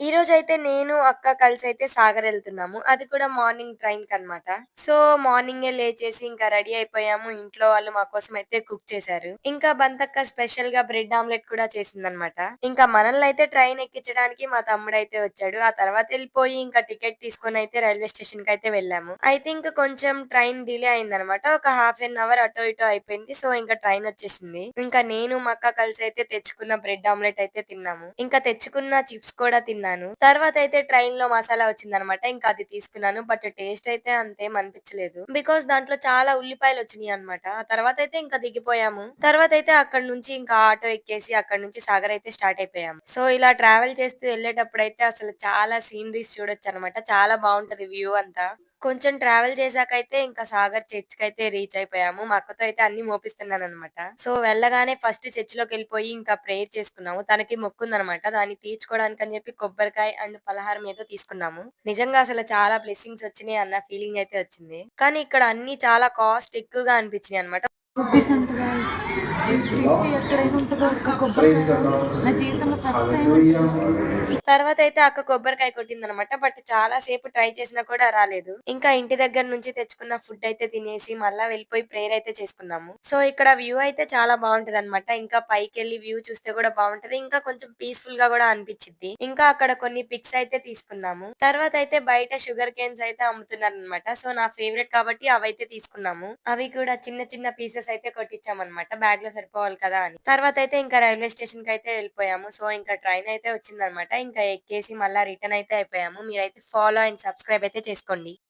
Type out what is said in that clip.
ఈరోజైతే నేను, అక్క కలిసైతే సాగర్ ఎళ్తున్నాము. అది కూడా మార్నింగ్ ట్రైన్‌కనమాట. సో, మార్నింగే లేచేసి ఇంకా రెడీ అయిపోయాము. ఇంట్లో వాళ్ళు మా కోసమయితే కుక్ చేశారు. ఇంకా బంతక్క స్పెషల్‌గా బ్రెడ్ ఆమ్లెట్ కూడా చేసిందనమాట. ఇంకా మనల్నయితే ట్రైన్ ఎక్కించడానికి మా తమ్ముడయితే వచ్చాడు. ఆ తర్వాత ఎళ్ళిపోయి ఇంకా టికెట్ తీసుకొనయితే రైల్వే స్టేషన్‌కయితే వెళ్ళాము. అయితే ఇంక కొంచెం ట్రైన్ డిలే అయిందనమాట. ఒక హాఫ్ ఎన్ అవర్ అటో ఇటో అయిపోయింది. సో, ఇంక ట్రైనొచ్చేసింది. ఇంకా నేను, మా అక్క కలిసయితే తెచ్చుకున్న బ్రెడ్ ఆమ్లెట్ అయితే తిన్నాము. ఇంకా తెచ్చుకున్న చిప్స్ కూడా తిన్నాను. తర్వాతయితే ట్రైన్‌లో మసాలా వచ్చిందనమాట. ఇంకా అది తీసుకున్నాను. బట్ టేస్ట్ అయితే అంతేం అనిపించలేదు. బికాజ్ దాంట్లో చాలా ఉల్లిపాయలొచ్చినియనమాట. ఆ తర్వాతయితే ఇంకా దిగిపోయాము. తర్వాతయితే అక్కడి నుంచి ఇంకా ఆటో ఎక్కేసి అక్కడి నుంచి సాగర్ అయితే స్టార్ట్ అయిపోయాము. సో, ఇలా ట్రావెల్ చేస్తూ ఎళ్ళేటప్పుడైతే అసలు చాలా సీనరీస్ చూడొచ్చనమాట. చాలా బావుంటది వ్యూ అంతా. కొంచెం ట్రావెల్ చేశాకైతే ఇంకా సాగర్ చర్చ్‌కయితే రీచ్ అయిపోయాము. మా అక్కతో అయితే అన్నీ మోపిస్తున్నాననమాట. సో, వెళ్ళగానే ఫస్ట్ చర్చ్‌లోకెళ్ళిపోయి ఇంకా ప్రేయర్ చేసుకున్నాము. తనకి మొక్కుందనమాట. దాన్ని తీర్చుకోవడానికని చెప్పి కొబ్బరికాయ అండ్ పలహారం ఏదో తీసుకున్నాము. నిజంగా అసలు చాలా బ్లెస్సింగ్స్ వచ్చినియి అన్న ఫీలింగ్ అయితే వచ్చింది. కానీ ఇక్కడ అన్నీ చాలా కాస్ట్ ఎక్కువగా అనిపించినియనమాట. రుబ్బీసంటగా సేఫ్టీ ఎక్కడైనా ఉంటదో ఒక్క కొబ్బరికాయ నా జీవితంలో ఫస్ట్ టైం ఉంటుంది. తర్వాతయితే అక్క కొబ్బరికాయ కొట్టిందనమాట. బట్ చాలా సేపు ట్రై చేసినా కూడా రాలేదు. ఇంకా ఇంటి దగ్గర నుంచి తెచ్చుకున్న ఫుడ్ అయితే తినేసి మళ్ళా వెళ్ళిపోయి ప్రేయర్ అయితే చేసుకున్నాము. సో, ఇక్కడ వ్యూ అయితే చాలా బావుంటదనమాట. ఇంకా పైకెళ్ళి వ్యూ చూస్తే కూడా బావుంటది. ఇంకా కొంచెం పీస్‌ఫుల్‌గా గూడా అనిపిచ్చిద్ది. ఇంకా అక్కడ కొన్ని పిక్స్ అయితే తీసుకున్నాము. తర్వాతయితే బయట షుగర్ కేన్స్ అయితే అమ్ముతున్నారనమాట. సో, నా ఫేవరెట్ కాబట్టి అవైతే తీసుకున్నాము. అవి కూడా చిన్న చిన్న పీసెస్ అయితే కొట్టిచ్చామనమాట. బ్యాగ్‌లో సరిపోవాలి కదా అని. తర్వాతయితే ఇంకా రైల్వే స్టేషన్‌కయితే వెళ్ళిపోయాము. సో, ఇంకా ట్రైన్ అయితే వచ్చిందనమాట. ఇంకా ఎక్కేసి మళ్ళా రిటర్న్ అయితే అయిపోయాము. మీరైతే ఫాలో అండ్ సబ్స్క్రైబ్ అయితే చేసుకోండి.